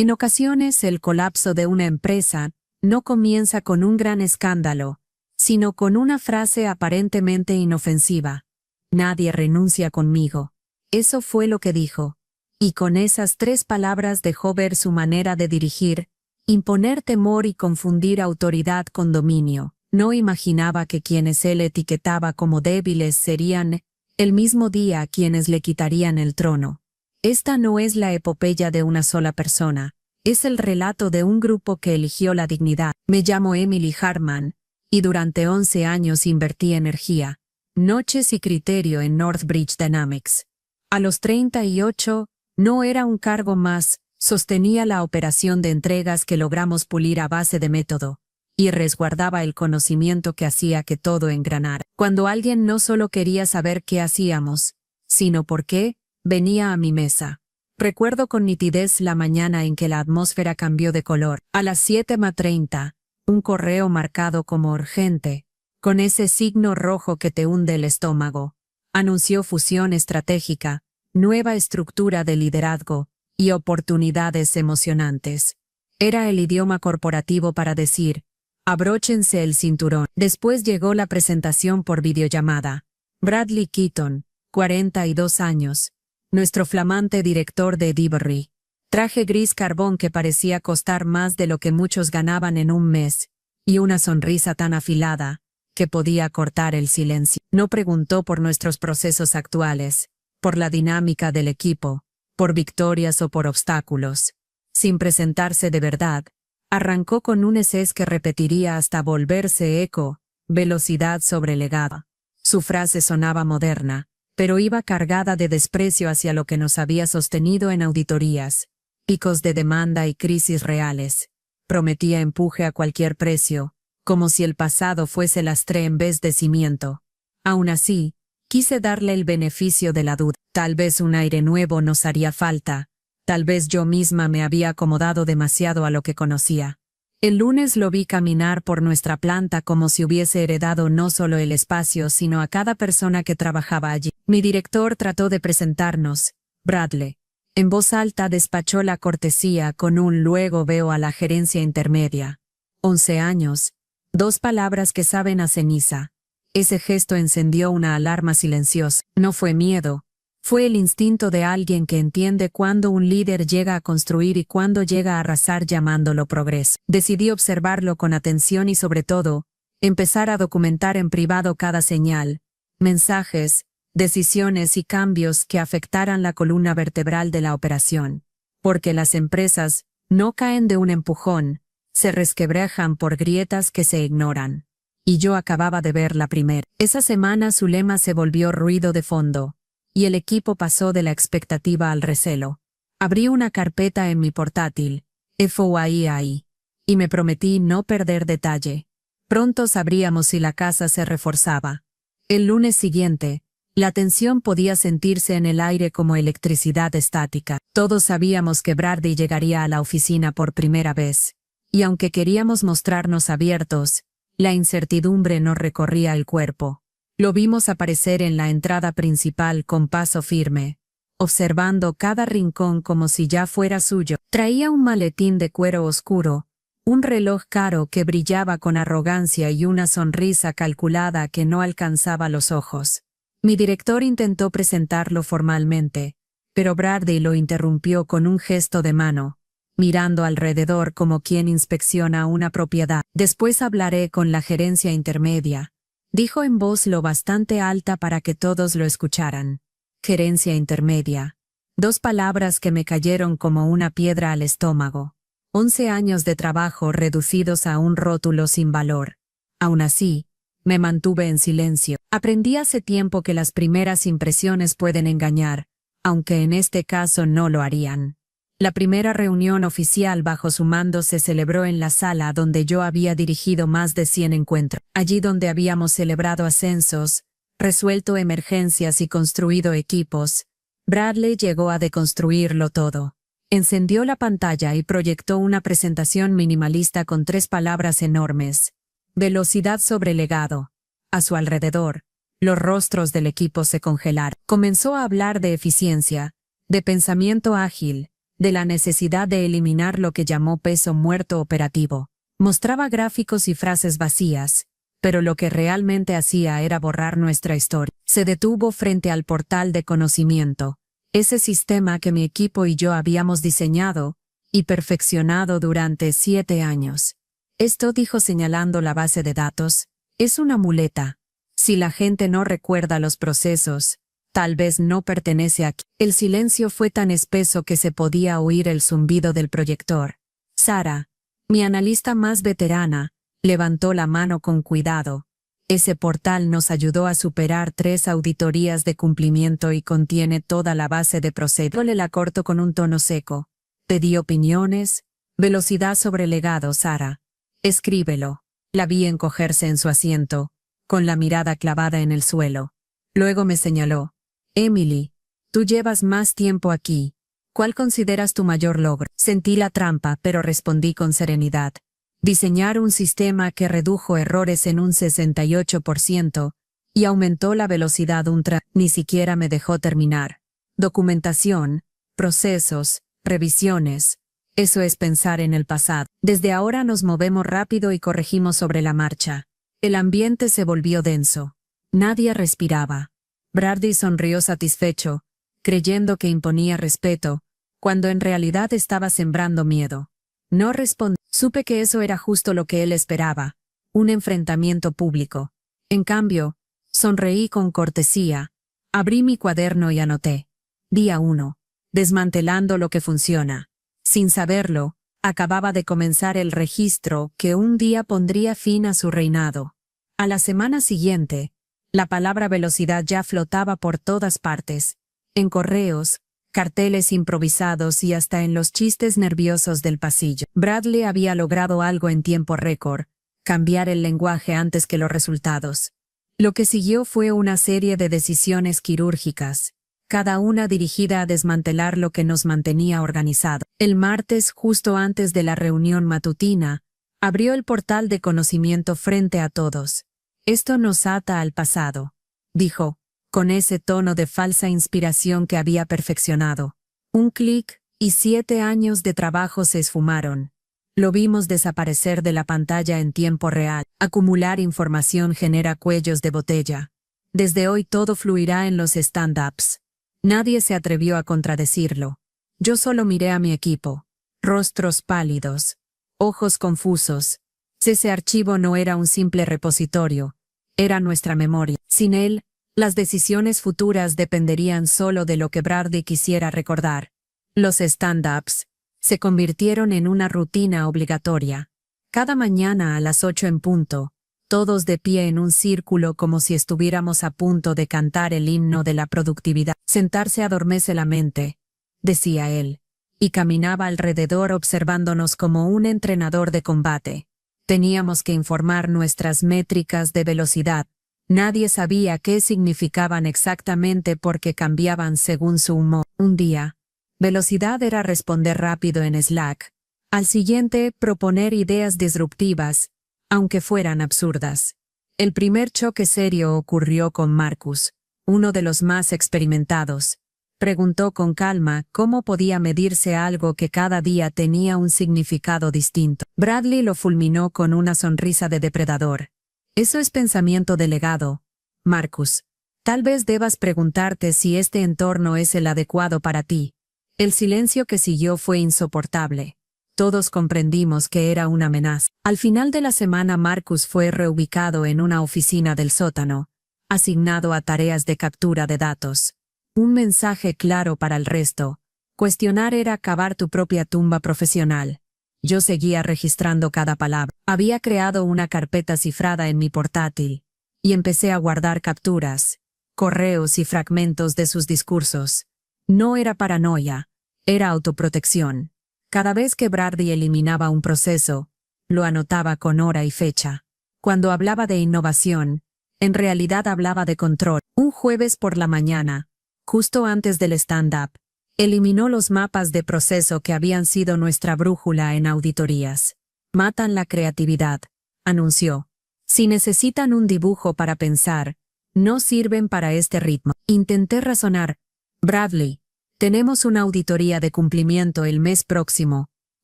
En ocasiones el colapso de una empresa no comienza con un gran escándalo, sino con una frase aparentemente inofensiva. Nadie renuncia conmigo. Eso fue lo que dijo. Y con esas 3 palabras dejó ver su manera de dirigir, imponer temor y confundir autoridad con dominio. No imaginaba que quienes él etiquetaba como débiles serían, el mismo día, quienes le quitarían el trono. Esta no es la epopeya de una sola persona, es el relato de un grupo que eligió la dignidad. Me llamo Emily Hartman, y durante 11 años invertí energía, noches y criterio en Northbridge Dynamics. A los 38, no era un cargo más, sostenía la operación de entregas que logramos pulir a base de método, y resguardaba el conocimiento que hacía que todo engranara. Cuando alguien no solo quería saber qué hacíamos, sino por qué, venía a mi mesa. Recuerdo con nitidez la mañana en que la atmósfera cambió de color. A las 7:30, un correo marcado como urgente, con ese signo rojo que te hunde el estómago, anunció fusión estratégica, nueva estructura de liderazgo y oportunidades emocionantes. Era el idioma corporativo para decir, abróchense el cinturón. Después llegó la presentación por videollamada. Bradley Keaton, 42 años, nuestro flamante director de Delivery. Traje gris carbón que parecía costar más de lo que muchos ganaban en un mes, y una sonrisa tan afilada, que podía cortar el silencio. No preguntó por nuestros procesos actuales, por la dinámica del equipo, por victorias o por obstáculos. Sin presentarse de verdad, arrancó con un eses que repetiría hasta volverse eco, velocidad sobrelegada. Su frase sonaba moderna, pero iba cargada de desprecio hacia lo que nos había sostenido en auditorías, picos de demanda y crisis reales. Prometía empuje a cualquier precio, como si el pasado fuese lastre en vez de cimiento. Aún así, quise darle el beneficio de la duda. Tal vez un aire nuevo nos haría falta, tal vez yo misma me había acomodado demasiado a lo que conocía. El lunes lo vi caminar por nuestra planta como si hubiese heredado no solo el espacio sino a cada persona que trabajaba allí. Mi director trató de presentarnos, Bradley. En voz alta despachó la cortesía con un luego veo a la gerencia intermedia. 11 años, 2 palabras que saben a ceniza. Ese gesto encendió una alarma silenciosa. No fue miedo. Fue el instinto de alguien que entiende cuándo un líder llega a construir y cuándo llega a arrasar llamándolo progreso. Decidí observarlo con atención y sobre todo, empezar a documentar en privado cada señal, mensajes, decisiones y cambios que afectaran la columna vertebral de la operación. Porque las empresas no caen de un empujón, se resquebrajan por grietas que se ignoran. Y yo acababa de ver la primera. Esa semana su lema se volvió ruido de fondo, y el equipo pasó de la expectativa al recelo. Abrí una carpeta en mi portátil, FOII, y me prometí no perder detalle. Pronto sabríamos si la casa se reforzaba. El lunes siguiente, la tensión podía sentirse en el aire como electricidad estática. Todos sabíamos que Bradley llegaría a la oficina por primera vez, y aunque queríamos mostrarnos abiertos, la incertidumbre nos recorría el cuerpo. Lo vimos aparecer en la entrada principal con paso firme, observando cada rincón como si ya fuera suyo. Traía un maletín de cuero oscuro, un reloj caro que brillaba con arrogancia y una sonrisa calculada que no alcanzaba los ojos. Mi director intentó presentarlo formalmente, pero Bradley lo interrumpió con un gesto de mano, mirando alrededor como quien inspecciona una propiedad. Después hablaré con la gerencia intermedia, dijo en voz lo bastante alta para que todos lo escucharan. Gerencia intermedia. 2 palabras que me cayeron como una piedra al estómago. 11 años de trabajo reducidos a un rótulo sin valor. Aún así, me mantuve en silencio. Aprendí hace tiempo que las primeras impresiones pueden engañar, aunque en este caso no lo harían. La primera reunión oficial bajo su mando se celebró en la sala donde yo había dirigido más de 100 encuentros. Allí donde habíamos celebrado ascensos, resuelto emergencias y construido equipos, Bradley llegó a deconstruirlo todo. Encendió la pantalla y proyectó una presentación minimalista con 3 palabras enormes. Velocidad sobre legado. A su alrededor, los rostros del equipo se congelaron. Comenzó a hablar de eficiencia, de pensamiento ágil, de la necesidad de eliminar lo que llamó peso muerto operativo. Mostraba gráficos y frases vacías, pero lo que realmente hacía era borrar nuestra historia. Se detuvo frente al portal de conocimiento, ese sistema que mi equipo y yo habíamos diseñado y perfeccionado durante 7 años. Esto, dijo señalando la base de datos, es una muleta. Si la gente no recuerda los procesos, tal vez no pertenece aquí. El silencio fue tan espeso que se podía oír el zumbido del proyector. Sara, mi analista más veterana, levantó la mano con cuidado. Ese portal nos ayudó a superar 3 auditorías de cumplimiento y contiene toda la base de procesos. Le la cortó con un tono seco. Pedí opiniones. Velocidad sobre legado, Sara. Escríbelo. La vi encogerse en su asiento, con la mirada clavada en el suelo. Luego me señaló. Emily, tú llevas más tiempo aquí. ¿Cuál consideras tu mayor logro? Sentí la trampa, pero respondí con serenidad. Diseñar un sistema que redujo errores en un 68% y aumentó la velocidad Ni siquiera me dejó terminar. Documentación, procesos, revisiones. Eso es pensar en el pasado. Desde ahora nos movemos rápido y corregimos sobre la marcha. El ambiente se volvió denso. Nadie respiraba. Brady sonrió satisfecho, creyendo que imponía respeto, cuando en realidad estaba sembrando miedo. No respondí. Supe que eso era justo lo que él esperaba, un enfrentamiento público. En cambio, sonreí con cortesía, abrí mi cuaderno y anoté. Día 1. Desmantelando lo que funciona. Sin saberlo, acababa de comenzar el registro que un día pondría fin a su reinado. A la semana siguiente, la palabra velocidad ya flotaba por todas partes, en correos, carteles improvisados y hasta en los chistes nerviosos del pasillo. Bradley había logrado algo en tiempo récord, cambiar el lenguaje antes que los resultados. Lo que siguió fue una serie de decisiones quirúrgicas, cada una dirigida a desmantelar lo que nos mantenía organizado. El martes, justo antes de la reunión matutina, abrió el portal de conocimiento frente a todos. Esto nos ata al pasado, dijo, con ese tono de falsa inspiración que había perfeccionado. Un clic, y 7 años de trabajo se esfumaron. Lo vimos desaparecer de la pantalla en tiempo real. Acumular información genera cuellos de botella. Desde hoy todo fluirá en los stand-ups. Nadie se atrevió a contradecirlo. Yo solo miré a mi equipo. Rostros pálidos. Ojos confusos. Ese archivo no era un simple repositorio. Era nuestra memoria. Sin él, las decisiones futuras dependerían solo de lo que Brady quisiera recordar. Los stand-ups se convirtieron en una rutina obligatoria. Cada mañana a las 8 en punto, todos de pie en un círculo como si estuviéramos a punto de cantar el himno de la productividad. Sentarse adormece la mente, decía él, y caminaba alrededor observándonos como un entrenador de combate. Teníamos que informar nuestras métricas de velocidad. Nadie sabía qué significaban exactamente porque cambiaban según su humor. Un día, velocidad era responder rápido en Slack. Al siguiente, proponer ideas disruptivas, aunque fueran absurdas. El primer choque serio ocurrió con Marcus, uno de los más experimentados. Preguntó con calma cómo podía medirse algo que cada día tenía un significado distinto. Bradley lo fulminó con una sonrisa de depredador. Eso es pensamiento delegado, Marcus. Tal vez debas preguntarte si este entorno es el adecuado para ti. El silencio que siguió fue insoportable. Todos comprendimos que era una amenaza. Al final de la semana Marcus fue reubicado en una oficina del sótano, asignado a tareas de captura de datos. Un mensaje claro para el resto. Cuestionar era cavar tu propia tumba profesional. Yo seguía registrando cada palabra. Había creado una carpeta cifrada en mi portátil, y empecé a guardar capturas, correos y fragmentos de sus discursos. No era paranoia, era autoprotección. Cada vez que Brady eliminaba un proceso, lo anotaba con hora y fecha. Cuando hablaba de innovación, en realidad hablaba de control. Un jueves por la mañana, justo antes del stand-up, eliminó los mapas de proceso que habían sido nuestra brújula en auditorías. Matan la creatividad, anunció. Si necesitan un dibujo para pensar, no sirven para este ritmo. Intenté razonar. Bradley, Tenemos una auditoría de cumplimiento el mes próximo.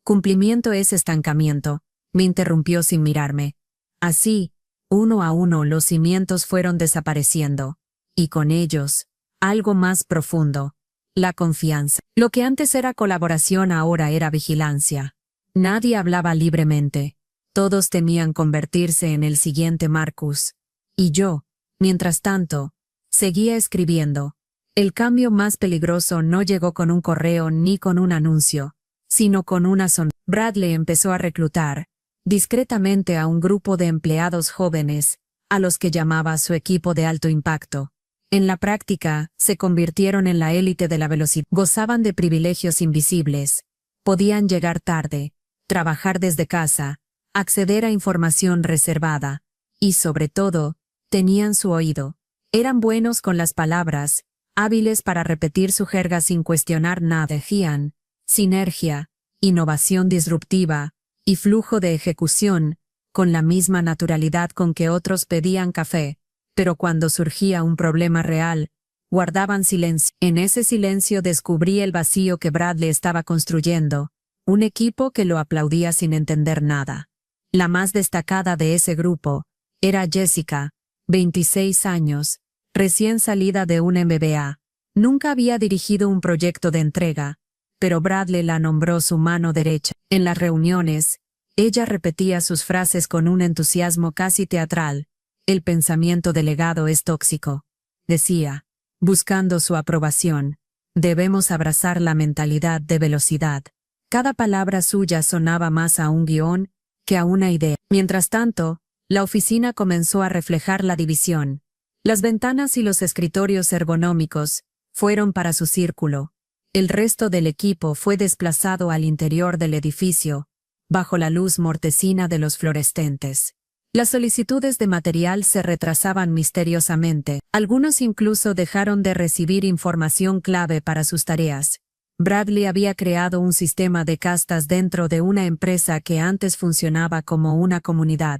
Cumplimiento es estancamiento, me interrumpió sin mirarme. Así, uno a uno los cimientos fueron desapareciendo. Y con ellos, algo más profundo. La confianza. Lo que antes era colaboración ahora era vigilancia. Nadie hablaba libremente. Todos temían convertirse en el siguiente Marcus. Y yo, mientras tanto, seguía escribiendo. El cambio más peligroso no llegó con un correo ni con un anuncio, sino con una sonrisa. Bradley empezó a reclutar, discretamente, a un grupo de empleados jóvenes, a los que llamaba su equipo de alto impacto. En la práctica, se convirtieron en la élite de la velocidad. Gozaban de privilegios invisibles. Podían llegar tarde, trabajar desde casa, acceder a información reservada, y sobre todo, tenían su oído. Eran buenos con las palabras, hábiles para repetir su jerga sin cuestionar nada. Decían, sinergia, innovación disruptiva, y flujo de ejecución, con la misma naturalidad con que otros pedían café, pero cuando surgía un problema real, guardaban silencio. En ese silencio descubrí el vacío que Bradley estaba construyendo, un equipo que lo aplaudía sin entender nada. La más destacada de ese grupo era Jessica, 26 años, recién salida de un MBA. Nunca había dirigido un proyecto de entrega, pero Bradley la nombró su mano derecha. En las reuniones, ella repetía sus frases con un entusiasmo casi teatral. El pensamiento delegado es tóxico, decía, buscando su aprobación. Debemos abrazar la mentalidad de velocidad. Cada palabra suya sonaba más a un guión que a una idea. Mientras tanto, la oficina comenzó a reflejar la división. Las ventanas y los escritorios ergonómicos fueron para su círculo. El resto del equipo fue desplazado al interior del edificio, bajo la luz mortecina de los fluorescentes. Las solicitudes de material se retrasaban misteriosamente. Algunos incluso dejaron de recibir información clave para sus tareas. Bradley había creado un sistema de castas dentro de una empresa que antes funcionaba como una comunidad.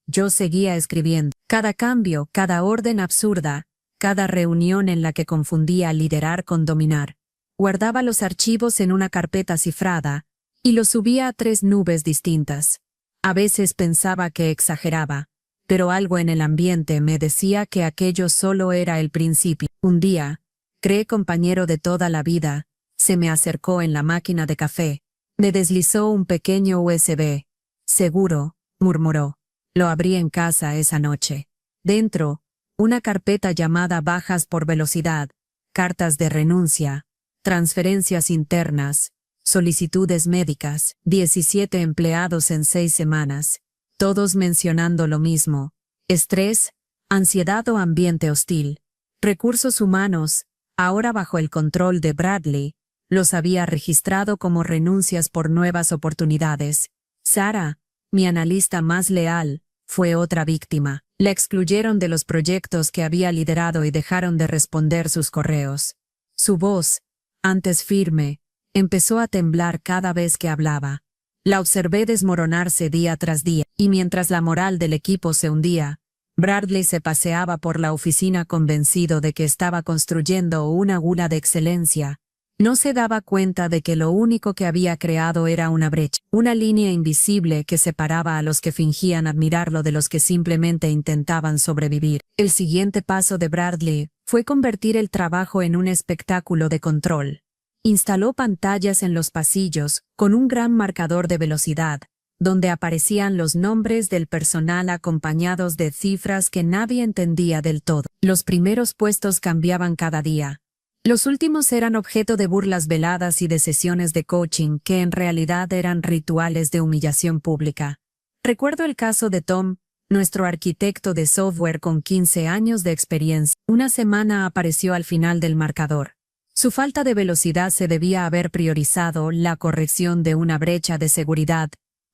Yo seguía escribiendo. Cada cambio, cada orden absurda, cada reunión en la que confundía liderar con dominar. Guardaba los archivos en una carpeta cifrada y los subía a 3 nubes distintas. A veces pensaba que exageraba, pero algo en el ambiente me decía que aquello solo era el principio. Un día, creé compañero de toda la vida, se me acercó en la máquina de café, me deslizó un pequeño USB. Seguro, murmuró. Lo abrí en casa esa noche. Dentro, una carpeta llamada bajas por velocidad, cartas de renuncia, transferencias internas, solicitudes médicas, 17 empleados en 6 semanas, todos mencionando lo mismo: estrés, ansiedad o ambiente hostil. Recursos humanos, ahora bajo el control de Bradley, los había registrado como renuncias por nuevas oportunidades. Sarah, mi analista más leal, fue otra víctima. La excluyeron de los proyectos que había liderado y dejaron de responder sus correos. Su voz, antes firme, empezó a temblar cada vez que hablaba. La observé desmoronarse día tras día, y mientras la moral del equipo se hundía, Bradley se paseaba por la oficina convencido de que estaba construyendo una gula de excelencia. No se daba cuenta de que lo único que había creado era una brecha, una línea invisible que separaba a los que fingían admirarlo de los que simplemente intentaban sobrevivir. El siguiente paso de Bradley fue convertir el trabajo en un espectáculo de control. Instaló pantallas en los pasillos, con un gran marcador de velocidad, donde aparecían los nombres del personal acompañados de cifras que nadie entendía del todo. Los primeros puestos cambiaban cada día. Los últimos eran objeto de burlas veladas y de sesiones de coaching que en realidad eran rituales de humillación pública. Recuerdo el caso de Tom, nuestro arquitecto de software con 15 años de experiencia. Una semana apareció al final del marcador. Su falta de velocidad se debía haber priorizado la corrección de una brecha de seguridad,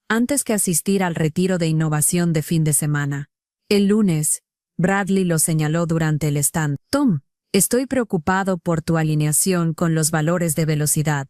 antes que asistir al retiro de innovación de fin de semana. El lunes, Bradley lo señaló durante el stand. Tom, estoy preocupado por tu alineación con los valores de velocidad.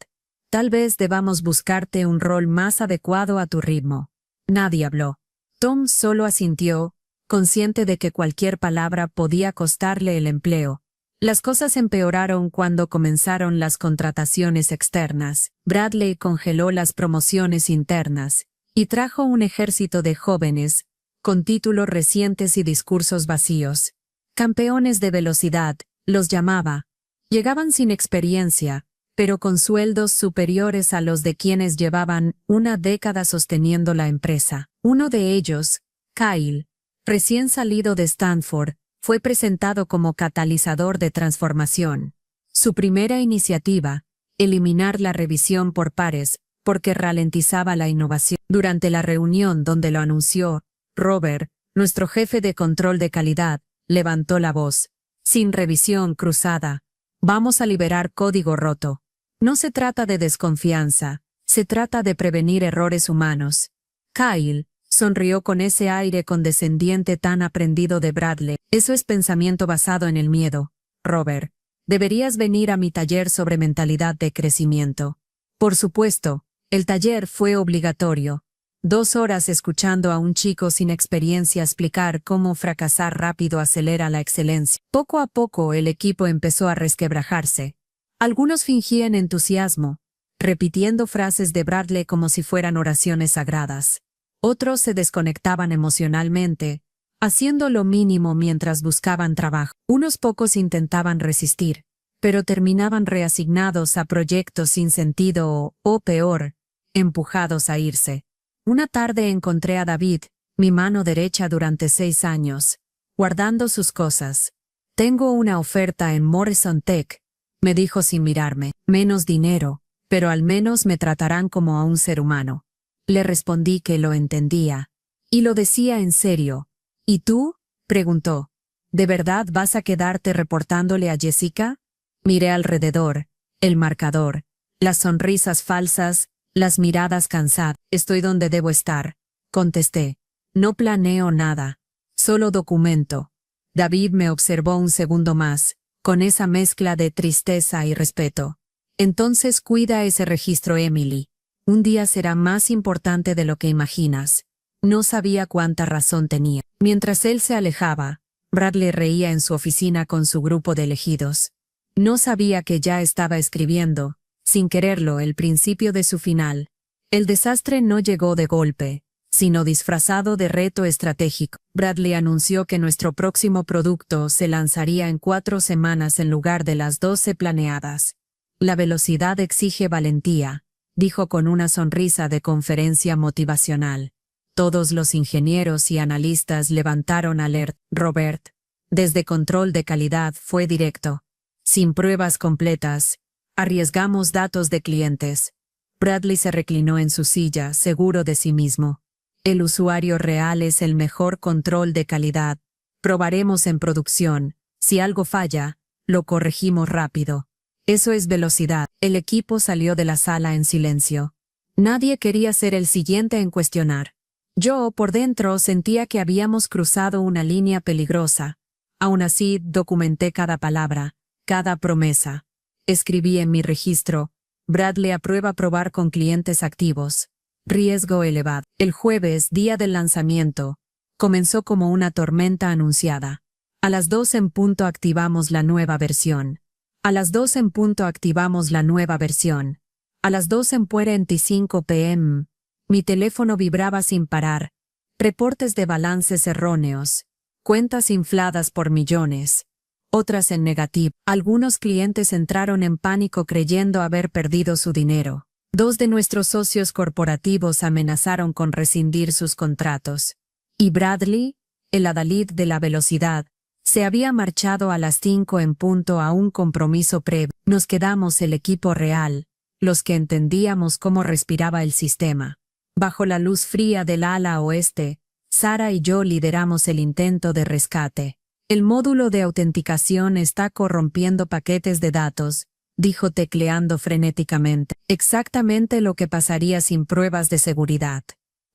Tal vez debamos buscarte un rol más adecuado a tu ritmo. Nadie habló. Tom solo asintió, consciente de que cualquier palabra podía costarle el empleo. Las cosas empeoraron cuando comenzaron las contrataciones externas. Bradley congeló las promociones internas y trajo un ejército de jóvenes, con títulos recientes y discursos vacíos. Campeones de velocidad, los llamaba. Llegaban sin experiencia, pero con sueldos superiores a los de quienes llevaban una década sosteniendo la empresa. Uno de ellos, Kyle, recién salido de Stanford, fue presentado como catalizador de transformación. Su primera iniciativa, eliminar la revisión por pares, porque ralentizaba la innovación. Durante la reunión donde lo anunció, Robert, nuestro jefe de control de calidad, levantó la voz. Sin revisión cruzada, vamos a liberar código roto. No se trata de desconfianza, se trata de prevenir errores humanos. Kyle sonrió con ese aire condescendiente tan aprendido de Bradley. Eso es pensamiento basado en el miedo, Robert. Deberías venir a mi taller sobre mentalidad de crecimiento. Por supuesto, el taller fue obligatorio. 2 horas escuchando a un chico sin experiencia explicar cómo fracasar rápido acelera la excelencia. Poco a poco el equipo empezó a resquebrajarse. Algunos fingían entusiasmo, repitiendo frases de Bradley como si fueran oraciones sagradas. Otros se desconectaban emocionalmente, haciendo lo mínimo mientras buscaban trabajo. Unos pocos intentaban resistir, pero terminaban reasignados a proyectos sin sentido o peor, empujados a irse. Una tarde encontré a David, mi mano derecha durante 6 años, guardando sus cosas. Tengo una oferta en Morrison Tech, me dijo sin mirarme. Menos dinero, pero al menos me tratarán como a un ser humano. Le respondí que lo entendía. Y lo decía en serio. ¿Y tú? Preguntó. ¿De verdad vas a quedarte reportándole a Jessica? Miré alrededor, el marcador, las sonrisas falsas, las miradas cansadas. Estoy donde debo estar, contesté. No planeo nada, solo documento. David me observó un segundo más, con esa mezcla de tristeza y respeto. Entonces cuida ese registro, Emily. Un día será más importante de lo que imaginas. No sabía cuánta razón tenía. Mientras él se alejaba, Bradley reía en su oficina con su grupo de elegidos. No sabía que ya estaba escribiendo, sin quererlo, el principio de su final. El desastre no llegó de golpe, sino disfrazado de reto estratégico. Bradley anunció que nuestro próximo producto se lanzaría en 4 semanas en lugar de las 12 planeadas. La velocidad exige valentía, dijo con una sonrisa de conferencia motivacional. Todos los ingenieros y analistas levantaron alerta. Robert, desde control de calidad, fue directo. Sin pruebas completas, arriesgamos datos de clientes. Bradley se reclinó en su silla, seguro de sí mismo. El usuario real es el mejor control de calidad. Probaremos en producción. Si algo falla, lo corregimos rápido. Eso es velocidad. El equipo salió de la sala en silencio. Nadie quería ser el siguiente en cuestionar. Yo, por dentro, sentía que habíamos cruzado una línea peligrosa. Aún así, documenté cada palabra, cada promesa. Escribí en mi registro: Bradley aprueba probar con clientes activos. Riesgo elevado. El jueves, día del lanzamiento, comenzó como una tormenta anunciada. A las 2 en punto activamos la nueva versión. A las 2 en punto activamos la nueva versión. A las 2:45 p.m. Mi teléfono vibraba sin parar. Reportes de balances erróneos. Cuentas infladas por millones. Otras en negativo. Algunos clientes entraron en pánico creyendo haber perdido su dinero. 2 de nuestros socios corporativos amenazaron con rescindir sus contratos. Y Bradley, el adalid de la velocidad, se había marchado a las 5 en punto a un compromiso previo. Nos quedamos el equipo real, los que entendíamos cómo respiraba el sistema. Bajo la luz fría del ala oeste, Sara y yo lideramos el intento de rescate. El módulo de autenticación está corrompiendo paquetes de datos, dijo tecleando frenéticamente. Exactamente lo que pasaría sin pruebas de seguridad.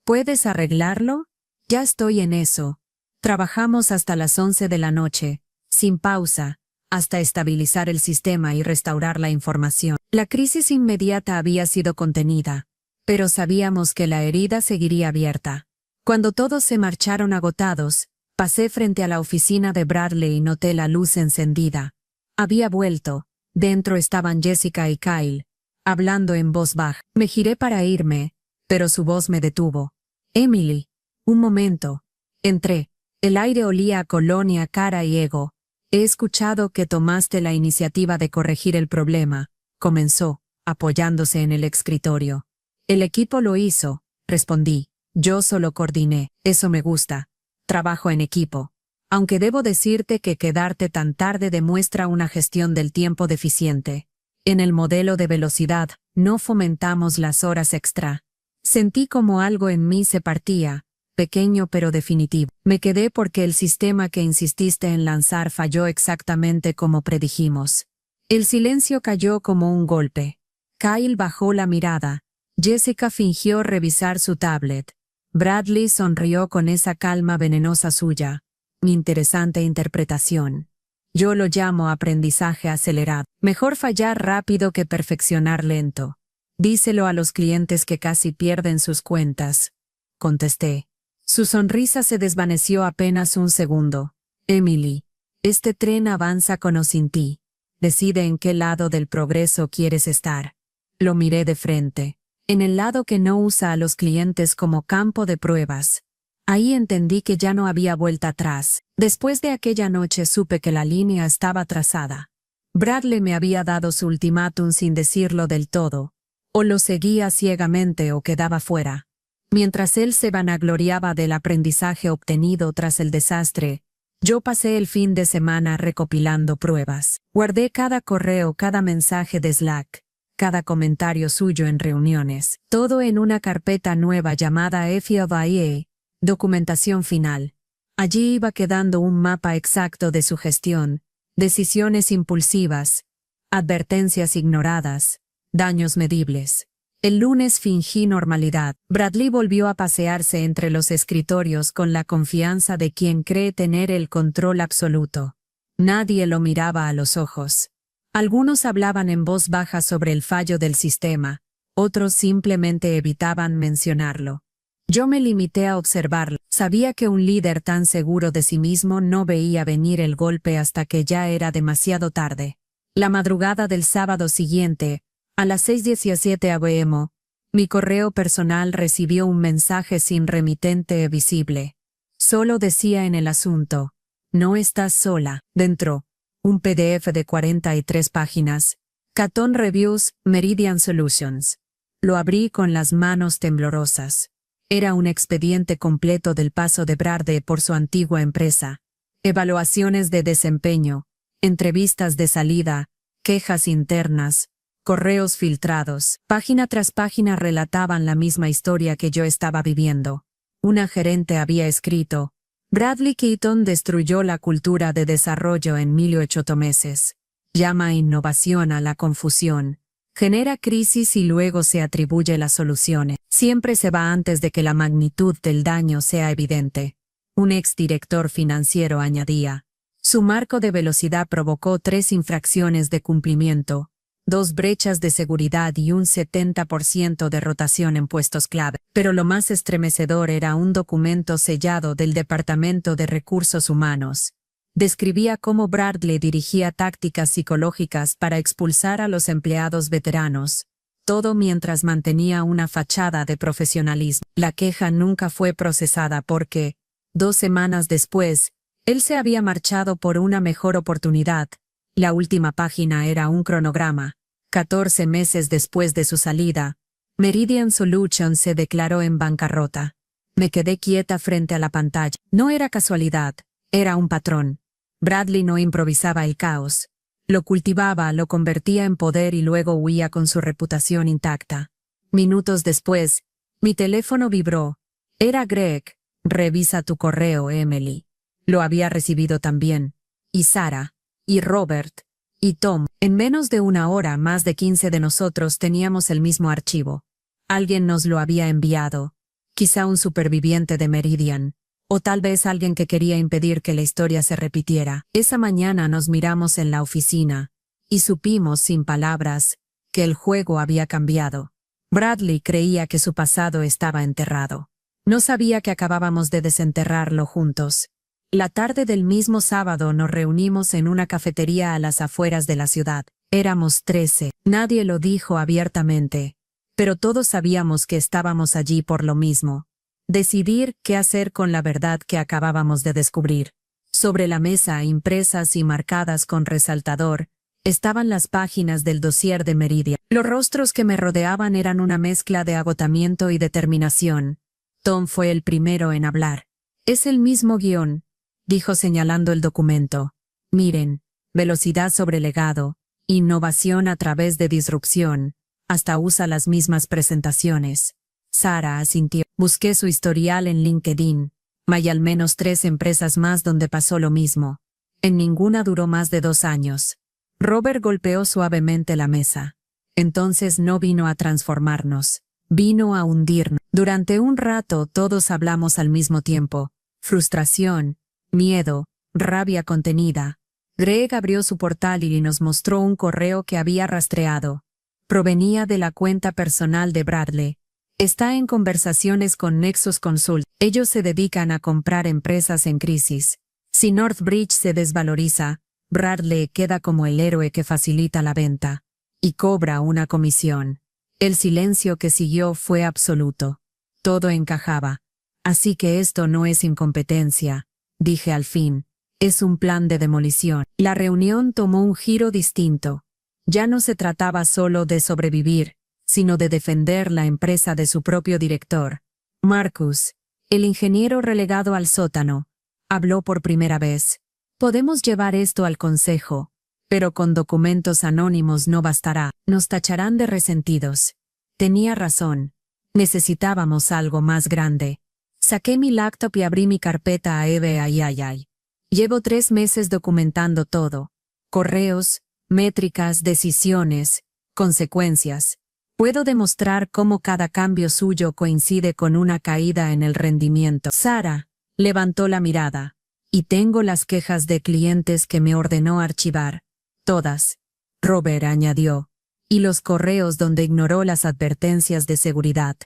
¿Puedes arreglarlo? Ya estoy en eso. Trabajamos hasta las 11 de la noche, sin pausa, hasta estabilizar el sistema y restaurar la información. La crisis inmediata había sido contenida, pero sabíamos que la herida seguiría abierta. Cuando todos se marcharon agotados, pasé frente a la oficina de Bradley y noté la luz encendida. Había vuelto. Dentro estaban Jessica y Kyle, hablando en voz baja. Me giré para irme, pero su voz me detuvo. Emily. Un momento. Entré. El aire olía a colonia, cara y ego. He escuchado que tomaste la iniciativa de corregir el problema, comenzó, apoyándose en el escritorio. El equipo lo hizo, respondí. Yo solo coordiné. Eso me gusta. Trabajo en equipo. Aunque debo decirte que quedarte tan tarde demuestra una gestión del tiempo deficiente. En el modelo de velocidad, no fomentamos las horas extra. Sentí como algo en mí se partía, pequeño pero definitivo. Me quedé porque el sistema que insististe en lanzar falló exactamente como predijimos. El silencio cayó como un golpe. Kyle bajó la mirada. Jessica fingió revisar su tablet. Bradley sonrió con esa calma venenosa suya. Mi interesante interpretación. Yo lo llamo aprendizaje acelerado. Mejor fallar rápido que perfeccionar lento. Díselo a los clientes que casi pierden sus cuentas. Contesté. Su sonrisa se desvaneció apenas un segundo. Emily, este tren avanza con o sin ti. Decide en qué lado del progreso quieres estar. Lo miré de frente. En el lado que no usa a los clientes como campo de pruebas. Ahí entendí que ya no había vuelta atrás. Después de aquella noche supe que la línea estaba trazada. Bradley me había dado su ultimátum sin decirlo del todo. O lo seguía ciegamente o quedaba fuera. Mientras él se vanagloriaba del aprendizaje obtenido tras el desastre, yo pasé el fin de semana recopilando pruebas. Guardé cada correo, cada mensaje de Slack, cada comentario suyo en reuniones, todo en una carpeta nueva llamada FOIA, documentación final. Allí iba quedando un mapa exacto de su gestión, decisiones impulsivas, advertencias ignoradas, daños medibles. El lunes fingí normalidad. Bradley volvió a pasearse entre los escritorios con la confianza de quien cree tener el control absoluto. Nadie lo miraba a los ojos. Algunos hablaban en voz baja sobre el fallo del sistema, otros simplemente evitaban mencionarlo. Yo me limité a observarlo. Sabía que un líder tan seguro de sí mismo no veía venir el golpe hasta que ya era demasiado tarde. La madrugada del sábado siguiente, a las 6:17 a.m., mi correo personal recibió un mensaje sin remitente visible. Solo decía en el asunto, no estás sola. Dentro, un PDF de 43 páginas. Caton Reviews, Meridian Solutions. Lo abrí con las manos temblorosas. Era un expediente completo del paso de Bradley por su antigua empresa. Evaluaciones de desempeño, entrevistas de salida, quejas internas, correos filtrados. Página tras página relataban la misma historia que yo estaba viviendo. Una gerente había escrito, Bradley Keaton destruyó la cultura de desarrollo en 18 meses. Llama innovación a la confusión. Genera crisis y luego se atribuye las soluciones. Siempre se va antes de que la magnitud del daño sea evidente. Un exdirector financiero añadía. Su marco de velocidad provocó 3 infracciones de cumplimiento, 2 brechas de seguridad y un 70% de rotación en puestos clave. Pero lo más estremecedor era un documento sellado del Departamento de Recursos Humanos. Describía cómo Bradley dirigía tácticas psicológicas para expulsar a los empleados veteranos, todo mientras mantenía una fachada de profesionalismo. La queja nunca fue procesada porque, 2 semanas después, él se había marchado por una mejor oportunidad. La última página era un cronograma. 14 meses después de su salida, Meridian Solutions se declaró en bancarrota. Me quedé quieta frente a la pantalla. No era casualidad, era un patrón. Bradley no improvisaba el caos. Lo cultivaba, lo convertía en poder y luego huía con su reputación intacta. Minutos después, mi teléfono vibró. Era Greg. Revisa tu correo, Emily. Lo había recibido también. Y Sarah. Y Robert. Y Tom. En menos de una hora, más de 15 de nosotros teníamos el mismo archivo. Alguien nos lo había enviado. Quizá un superviviente de Meridian. O tal vez alguien que quería impedir que la historia se repitiera. Esa mañana nos miramos en la oficina, y supimos sin palabras, que el juego había cambiado. Bradley creía que su pasado estaba enterrado. No sabía que acabábamos de desenterrarlo juntos. La tarde del mismo sábado nos reunimos en una cafetería a las afueras de la ciudad. Éramos 13. Nadie lo dijo abiertamente, pero todos sabíamos que estábamos allí por lo mismo. Decidir qué hacer con la verdad que acabábamos de descubrir. Sobre la mesa, impresas y marcadas con resaltador, estaban las páginas del dossier de Meridian. Los rostros que me rodeaban eran una mezcla de agotamiento y determinación. Tom fue el primero en hablar. Es el mismo guión, dijo señalando el documento. Miren, velocidad sobre legado, innovación a través de disrupción, hasta usa las mismas presentaciones. Sara asintió. Busqué su historial en LinkedIn. Hay al menos 3 empresas más donde pasó lo mismo. En ninguna duró más de 2 años. Robert golpeó suavemente la mesa. Entonces no vino a transformarnos, vino a hundirnos. Durante un rato todos hablamos al mismo tiempo. Frustración, miedo, rabia contenida. Greg abrió su portal y nos mostró un correo que había rastreado. Provenía de la cuenta personal de Bradley. Está en conversaciones con Nexus Consult. Ellos se dedican a comprar empresas en crisis. Si Northbridge se desvaloriza, Bradley queda como el héroe que facilita la venta. Y cobra una comisión. El silencio que siguió fue absoluto. Todo encajaba. Así que esto no es incompetencia, dije al fin. Es un plan de demolición. La reunión tomó un giro distinto. Ya no se trataba solo de sobrevivir, sino de defender la empresa de su propio director. Marcus, el ingeniero relegado al sótano, habló por primera vez. Podemos llevar esto al consejo, pero con documentos anónimos no bastará. Nos tacharán de resentidos. Tenía razón. Necesitábamos algo más grande. Saqué mi laptop y abrí mi carpeta a FBI. Llevo 3 meses documentando todo. Correos, métricas, decisiones, consecuencias. Puedo demostrar cómo cada cambio suyo coincide con una caída en el rendimiento. Sara levantó la mirada. Y tengo las quejas de clientes que me ordenó archivar. Todas. Robert añadió. Y los correos donde ignoró las advertencias de seguridad.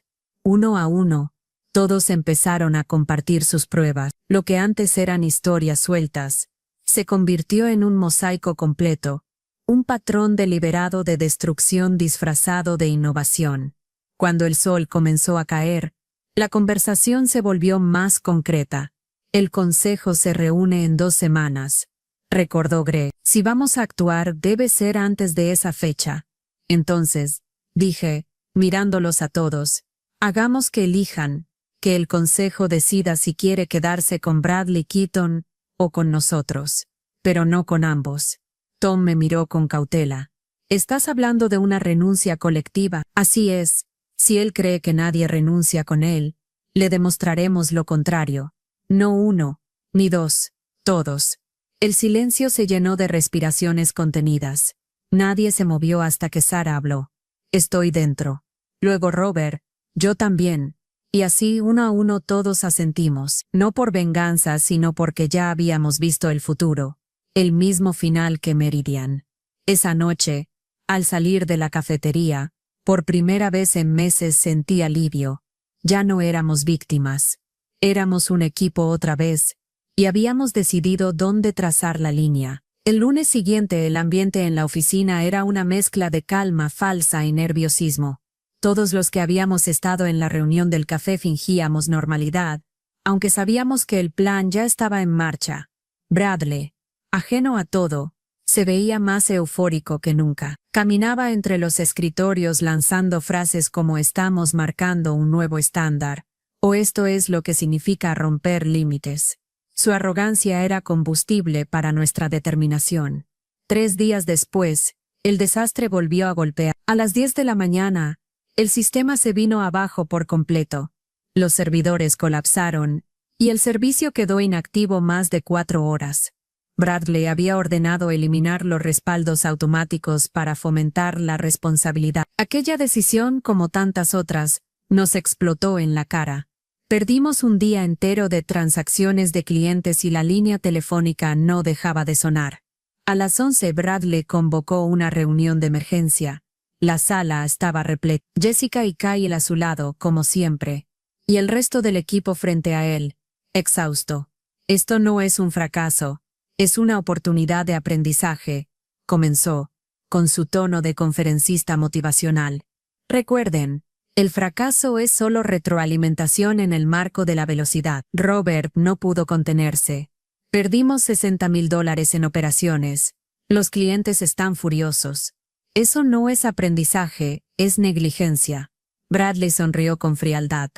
Uno a uno, todos empezaron a compartir sus pruebas. Lo que antes eran historias sueltas, se convirtió en un mosaico completo. Un patrón deliberado de destrucción disfrazado de innovación. Cuando el sol comenzó a caer, la conversación se volvió más concreta. El consejo se reúne en 2 semanas, recordó Greg. Si vamos a actuar, debe ser antes de esa fecha. Entonces, dije, mirándolos a todos, hagamos que elijan, que el consejo decida si quiere quedarse con Bradley Keaton o con nosotros, pero no con ambos. Tom me miró con cautela. ¿Estás hablando de una renuncia colectiva? Así es. Si él cree que nadie renuncia con él, le demostraremos lo contrario. No 1, ni 2, todos. El silencio se llenó de respiraciones contenidas. Nadie se movió hasta que Sara habló. Estoy dentro. Luego Robert, yo también. Y así 1 a 1 todos asentimos, no por venganza sino porque ya habíamos visto el futuro. El mismo final que Meridian. Esa noche, al salir de la cafetería, por primera vez en meses sentí alivio. Ya no éramos víctimas. Éramos un equipo otra vez, y habíamos decidido dónde trazar la línea. El lunes siguiente el ambiente en la oficina era una mezcla de calma falsa y nerviosismo. Todos los que habíamos estado en la reunión del café fingíamos normalidad, aunque sabíamos que el plan ya estaba en marcha. Bradley, ajeno a todo, se veía más eufórico que nunca. Caminaba entre los escritorios lanzando frases como estamos marcando un nuevo estándar, o esto es lo que significa romper límites. Su arrogancia era combustible para nuestra determinación. 3 días después, el desastre volvió a golpear. A las 10 de la mañana, el sistema se vino abajo por completo. Los servidores colapsaron, y el servicio quedó inactivo más de 4 horas. Bradley había ordenado eliminar los respaldos automáticos para fomentar la responsabilidad. Aquella decisión, como tantas otras, nos explotó en la cara. Perdimos un día entero de transacciones de clientes y la línea telefónica no dejaba de sonar. A las 11 Bradley convocó una reunión de emergencia. La sala estaba repleta. Jessica y Kyle a su lado, como siempre, y el resto del equipo frente a él, exhausto. Esto no es un fracaso, es una oportunidad de aprendizaje, comenzó, con su tono de conferencista motivacional. Recuerden, el fracaso es solo retroalimentación en el marco de la velocidad. Robert no pudo contenerse. Perdimos $60,000 en operaciones. Los clientes están furiosos. Eso no es aprendizaje, es negligencia. Bradley sonrió con frialdad.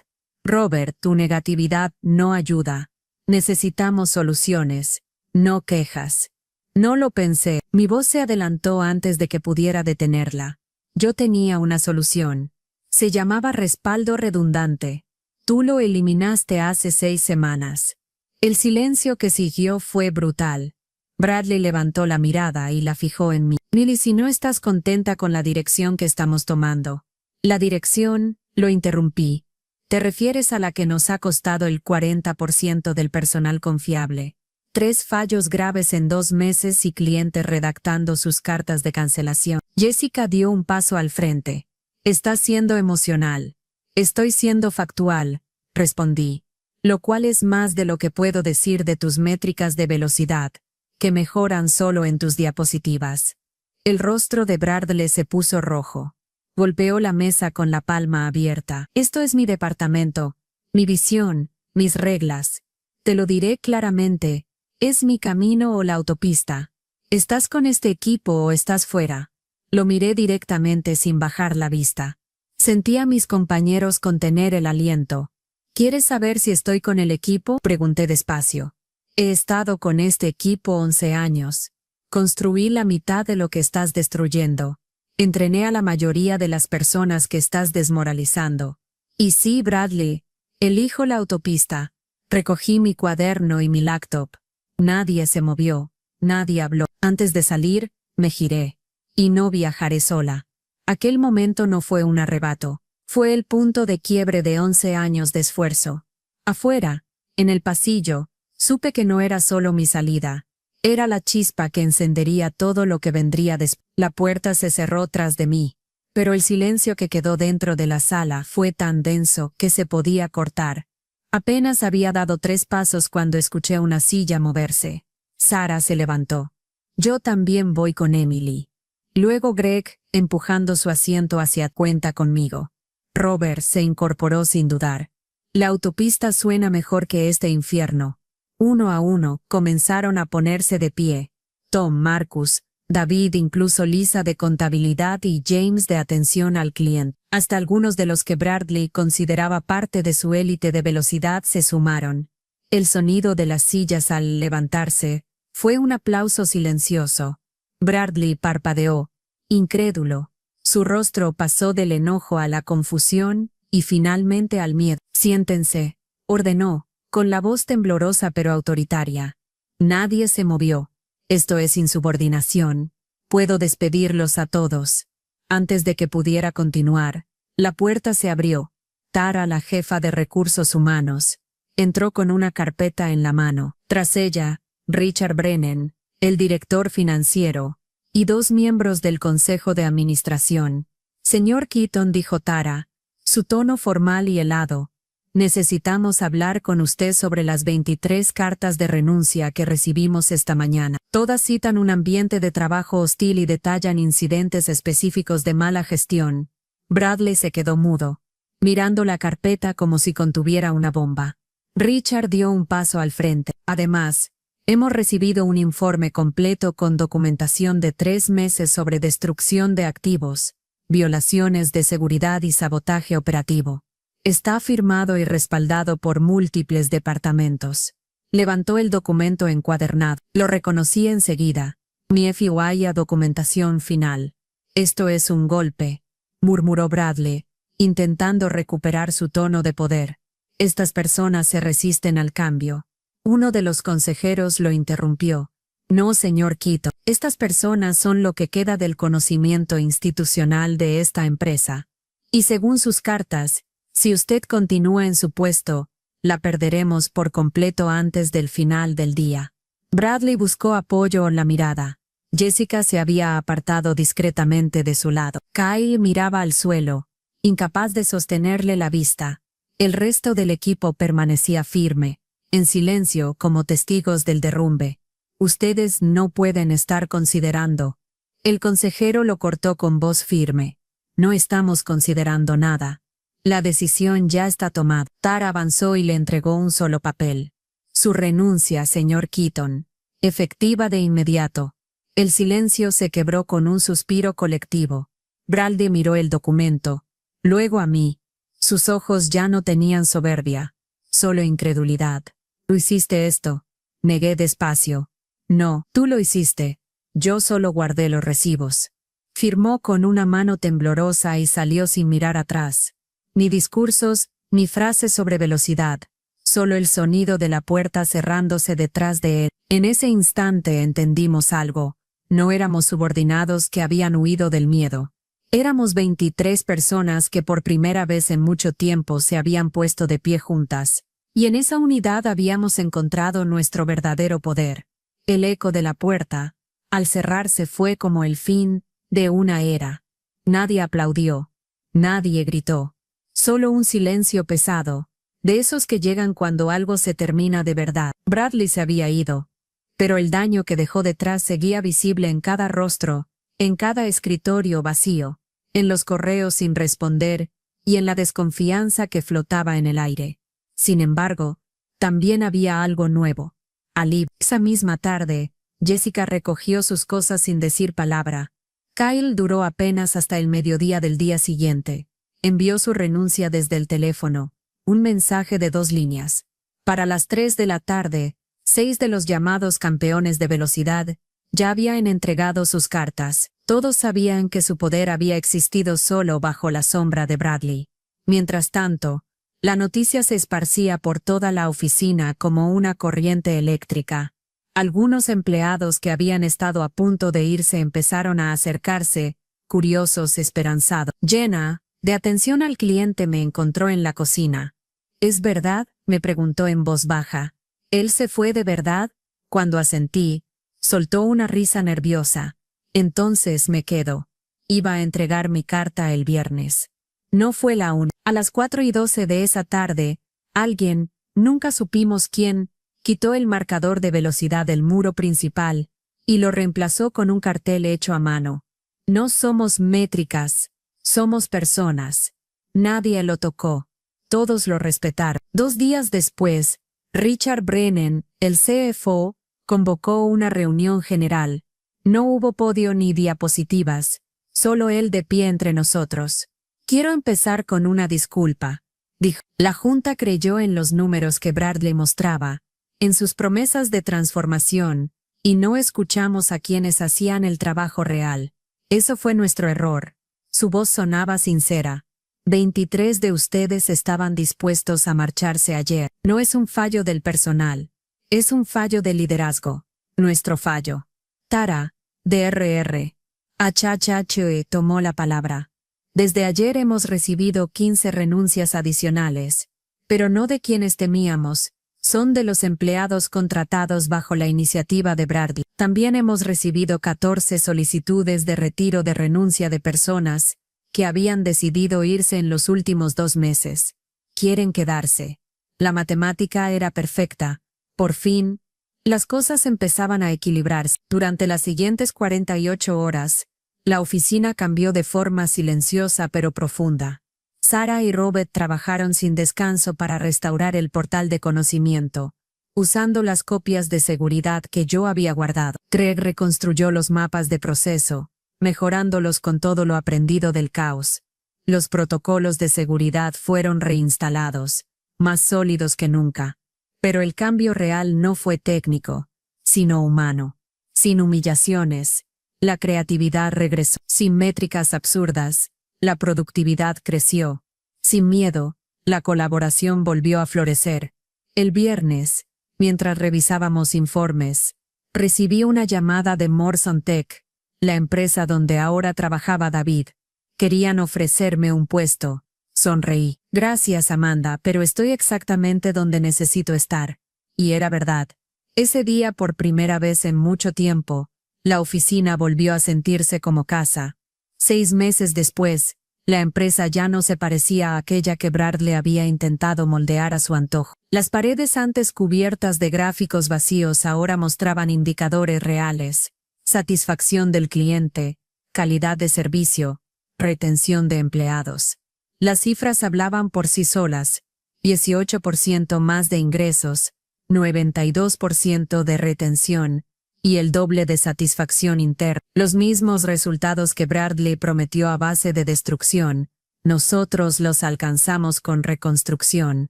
Robert, tu negatividad no ayuda. Necesitamos soluciones, no quejas. No lo pensé. Mi voz se adelantó antes de que pudiera detenerla. Yo tenía una solución. Se llamaba respaldo redundante. Tú lo eliminaste hace 6 semanas. El silencio que siguió fue brutal. Bradley levantó la mirada y la fijó en mí. Millie, si no estás contenta con la dirección que estamos tomando. La dirección, lo interrumpí. ¿Te refieres a la que nos ha costado el 40% del personal confiable? 3 fallos graves en 2 meses y clientes redactando sus cartas de cancelación. Jessica dio un paso al frente. Estás siendo emocional. Estoy siendo factual, respondí. Lo cual es más de lo que puedo decir de tus métricas de velocidad, que mejoran solo en tus diapositivas. El rostro de Bradley se puso rojo. Golpeó la mesa con la palma abierta. Esto es mi departamento, mi visión, mis reglas. Te lo diré claramente, es mi camino o la autopista. ¿Estás con este equipo o estás fuera? Lo miré directamente sin bajar la vista. Sentí a mis compañeros contener el aliento. ¿Quieres saber si estoy con el equipo? Pregunté despacio. He estado con este equipo 11 años. Construí la mitad de lo que estás destruyendo. Entrené a la mayoría de las personas que estás desmoralizando. Y sí, Bradley, elijo la autopista. Recogí mi cuaderno y mi laptop. Nadie se movió, nadie habló. Antes de salir, me giré. Y no viajaré sola. Aquel momento no fue un arrebato. Fue el punto de quiebre de 11 años de esfuerzo. Afuera, en el pasillo, supe que no era solo mi salida. Era la chispa que encendería todo lo que vendría después. La puerta se cerró tras de mí, pero el silencio que quedó dentro de la sala fue tan denso que se podía cortar. Apenas había dado 3 pasos cuando escuché una silla moverse. Sarah se levantó. Yo también voy con Emily. Luego Greg, empujando su asiento hacia cuenta conmigo. Robert se incorporó sin dudar. La autopista suena mejor que este infierno. Uno a uno, comenzaron a ponerse de pie. Tom, Marcus, David, incluso Lisa de contabilidad y James de atención al cliente. Hasta algunos de los que Bradley consideraba parte de su élite de velocidad se sumaron. El sonido de las sillas al levantarse fue un aplauso silencioso. Bradley parpadeó, incrédulo. Su rostro pasó del enojo a la confusión y finalmente al miedo. Siéntense, ordenó, con la voz temblorosa pero autoritaria. Nadie se movió. Esto es insubordinación. Puedo despedirlos a todos. Antes de que pudiera continuar, la puerta se abrió. Tara, la jefa de recursos humanos, entró con una carpeta en la mano. Tras ella, Richard Brennan, el director financiero, y 2 miembros del consejo de administración. Señor Keaton, dijo Tara, su tono formal y helado. Necesitamos hablar con usted sobre las 23 cartas de renuncia que recibimos esta mañana. Todas citan un ambiente de trabajo hostil y detallan incidentes específicos de mala gestión. Bradley se quedó mudo, mirando la carpeta como si contuviera una bomba. Richard dio un paso al frente. Además, hemos recibido un informe completo con documentación de 3 meses sobre destrucción de activos, violaciones de seguridad y sabotaje operativo. Está firmado y respaldado por múltiples departamentos. Levantó el documento encuadernado. Lo reconocí enseguida. Mi FOI a documentación final. Esto es un golpe, murmuró Bradley, intentando recuperar su tono de poder. Estas personas se resisten al cambio. Uno de los consejeros lo interrumpió. No, señor Keaton. Estas personas son lo que queda del conocimiento institucional de esta empresa. Y según sus cartas, si usted continúa en su puesto, la perderemos por completo antes del final del día. Bradley buscó apoyo en la mirada. Jessica se había apartado discretamente de su lado. Kyle miraba al suelo, incapaz de sostenerle la vista. El resto del equipo permanecía firme, en silencio como testigos del derrumbe. Ustedes no pueden estar considerando. El consejero lo cortó con voz firme. No estamos considerando nada. La decisión ya está tomada. Tara avanzó y le entregó un solo papel. Su renuncia, señor Keaton. Efectiva de inmediato. El silencio se quebró con un suspiro colectivo. Bradley miró el documento, luego a mí. Sus ojos ya no tenían soberbia, solo incredulidad. ¿Tú hiciste esto? Negué despacio. No, tú lo hiciste. Yo solo guardé los recibos. Firmó con una mano temblorosa y salió sin mirar atrás. Ni discursos, ni frases sobre velocidad. Solo el sonido de la puerta cerrándose detrás de él. En ese instante entendimos algo. No éramos subordinados que habían huido del miedo. Éramos 23 personas que por primera vez en mucho tiempo se habían puesto de pie juntas. Y en esa unidad habíamos encontrado nuestro verdadero poder. El eco de la puerta, al cerrarse, fue como el fin de una era. Nadie aplaudió. Nadie gritó. Solo un silencio pesado, de esos que llegan cuando algo se termina de verdad. Bradley se había ido. Pero el daño que dejó detrás seguía visible en cada rostro, en cada escritorio vacío, en los correos sin responder y en la desconfianza que flotaba en el aire. Sin embargo, también había algo nuevo. Alivio. Esa misma tarde, Jessica recogió sus cosas sin decir palabra. Kyle duró apenas hasta el mediodía del día siguiente. Envió su renuncia desde el teléfono, un mensaje de 2 líneas. Para las 3 de la tarde, 6 de los llamados campeones de velocidad ya habían entregado sus cartas. Todos sabían que su poder había existido solo bajo la sombra de Bradley. Mientras tanto, la noticia se esparcía por toda la oficina como una corriente eléctrica. Algunos empleados que habían estado a punto de irse empezaron a acercarse, curiosos, esperanzados. Jenna, de atención al cliente, me encontró en la cocina. ¿Es verdad?, me preguntó en voz baja. ¿Él se fue de verdad? Cuando asentí, soltó una risa nerviosa. Entonces me quedo. Iba a entregar mi carta el viernes. No fue la una. A las 4:12 de esa tarde, alguien, nunca supimos quién, quitó el marcador de velocidad del muro principal y lo reemplazó con un cartel hecho a mano. No somos métricas, somos personas. Nadie lo tocó. Todos lo respetaron. 2 días después, Richard Brennan, el CFO, convocó una reunión general. No hubo podio ni diapositivas, solo él de pie entre nosotros. Quiero empezar con una disculpa, dijo. La junta creyó en los números que Bradley mostraba, en sus promesas de transformación, y no escuchamos a quienes hacían el trabajo real. Eso fue nuestro error. Su voz sonaba sincera. 23 de ustedes estaban dispuestos a marcharse ayer. No es un fallo del personal. Es un fallo de liderazgo. Nuestro fallo. Tara, DRR. HHH tomó la palabra. Desde ayer hemos recibido 15 renuncias adicionales. Pero no de quienes temíamos. Son de los empleados contratados bajo la iniciativa de Bradley. También hemos recibido 14 solicitudes de retiro de renuncia de personas que habían decidido irse en los últimos 2 meses. Quieren quedarse. La matemática era perfecta. Por fin, las cosas empezaban a equilibrarse. Durante las siguientes 48 horas, la oficina cambió de forma silenciosa pero profunda. Sarah y Robert trabajaron sin descanso para restaurar el portal de conocimiento, usando las copias de seguridad que yo había guardado. Craig reconstruyó los mapas de proceso, mejorándolos con todo lo aprendido del caos. Los protocolos de seguridad fueron reinstalados, más sólidos que nunca. Pero el cambio real no fue técnico, sino humano. Sin humillaciones, la creatividad regresó. Sin métricas absurdas, la productividad creció. Sin miedo, la colaboración volvió a florecer. El viernes, mientras revisábamos informes, recibí una llamada de Morson Tech, la empresa donde ahora trabajaba David. Querían ofrecerme un puesto. Sonreí. Gracias, Amanda, pero estoy exactamente donde necesito estar. Y era verdad. Ese día, por primera vez en mucho tiempo, la oficina volvió a sentirse como casa. 6 meses después, La empresa ya no se parecía a aquella que Bradley había intentado moldear a su antojo. Las paredes antes cubiertas de gráficos vacíos ahora mostraban indicadores reales: satisfacción del cliente, calidad de servicio, retención de empleados. Las cifras hablaban por sí solas: 18% más de ingresos, 92% de retención y el doble de satisfacción interna. Los mismos resultados que Bradley prometió a base de destrucción, nosotros los alcanzamos con reconstrucción.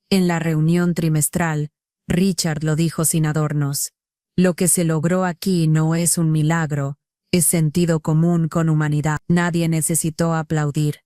En la reunión trimestral, Richard lo dijo sin adornos: lo que se logró aquí no es un milagro, es sentido común con humanidad. Nadie necesitó aplaudir.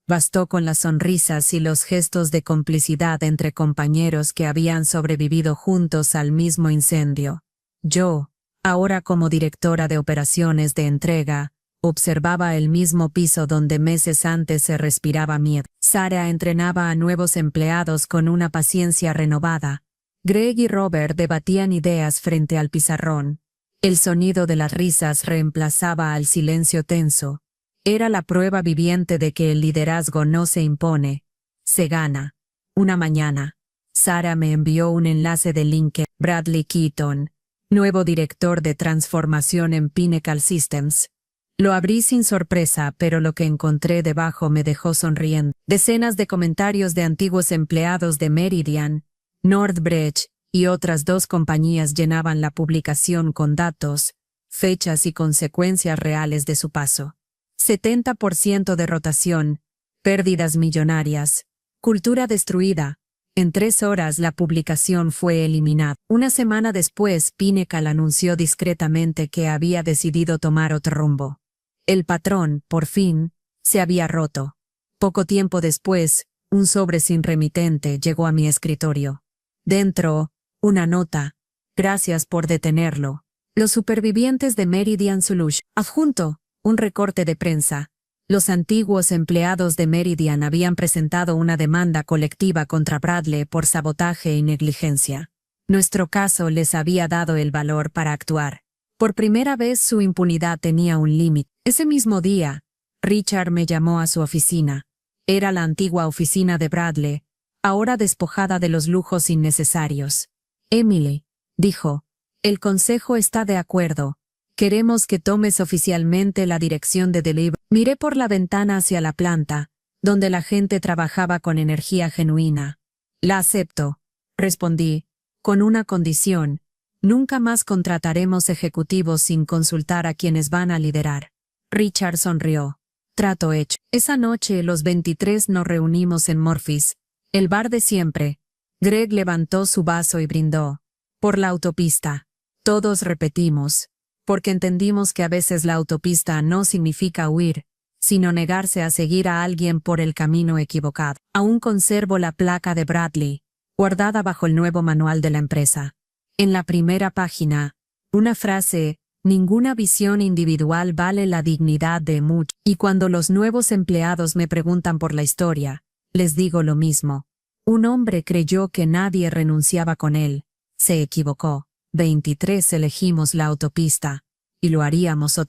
Bastó con las sonrisas y los gestos de complicidad entre compañeros que habían sobrevivido juntos al mismo incendio. Yo, ahora como directora de operaciones de entrega, observaba el mismo piso donde meses antes se respiraba miedo. Sarah entrenaba a nuevos empleados con una paciencia renovada. Greg y Robert debatían ideas frente al pizarrón. El sonido de las risas reemplazaba al silencio tenso. Era la prueba viviente de que el liderazgo no se impone, se gana. Una mañana, Sarah me envió un enlace de LinkedIn. Bradley Keaton, nuevo director de transformación en Pinnacle Systems. Lo abrí sin sorpresa, pero lo que encontré debajo me dejó sonriendo. Decenas de comentarios de antiguos empleados de Meridian, Northbridge y otras 2 compañías llenaban la publicación con datos, fechas y consecuencias reales de su paso. 70% de rotación, pérdidas millonarias, cultura destruida. En 3 horas la publicación fue eliminada. Una semana después, Pinnacle anunció discretamente que había decidido tomar otro rumbo. El patrón, por fin, se había roto. Poco tiempo después, un sobre sin remitente llegó a mi escritorio. Dentro, una nota: gracias por detenerlo. Los supervivientes de Meridian Solutions. Adjunto, un recorte de prensa. Los antiguos empleados de Meridian habían presentado una demanda colectiva contra Bradley por sabotaje y negligencia. Nuestro caso les había dado el valor para actuar. Por primera vez su impunidad tenía un límite. Ese mismo día, Richard me llamó a su oficina. Era la antigua oficina de Bradley, ahora despojada de los lujos innecesarios. Emily, dijo, el consejo está de acuerdo. Queremos que tomes oficialmente la dirección de Delivery. Miré por la ventana hacia la planta, donde la gente trabajaba con energía genuina. La acepto, respondí, con una condición: nunca más contrataremos ejecutivos sin consultar a quienes van a liderar. Richard sonrió. Trato hecho. Esa noche los 23 nos reunimos en Murphy's, el bar de siempre. Greg levantó su vaso y brindó. Por la autopista. Todos repetimos. Porque entendimos que a veces la autopista no significa huir, sino negarse a seguir a alguien por el camino equivocado. Aún conservo la placa de Bradley, guardada bajo el nuevo manual de la empresa. En la primera página, una frase: ninguna visión individual vale la dignidad de muchos. Y cuando los nuevos empleados me preguntan por la historia, les digo lo mismo. Un hombre creyó que nadie renunciaba con él. Se equivocó. 23 elegimos la autopista, y lo haríamos otra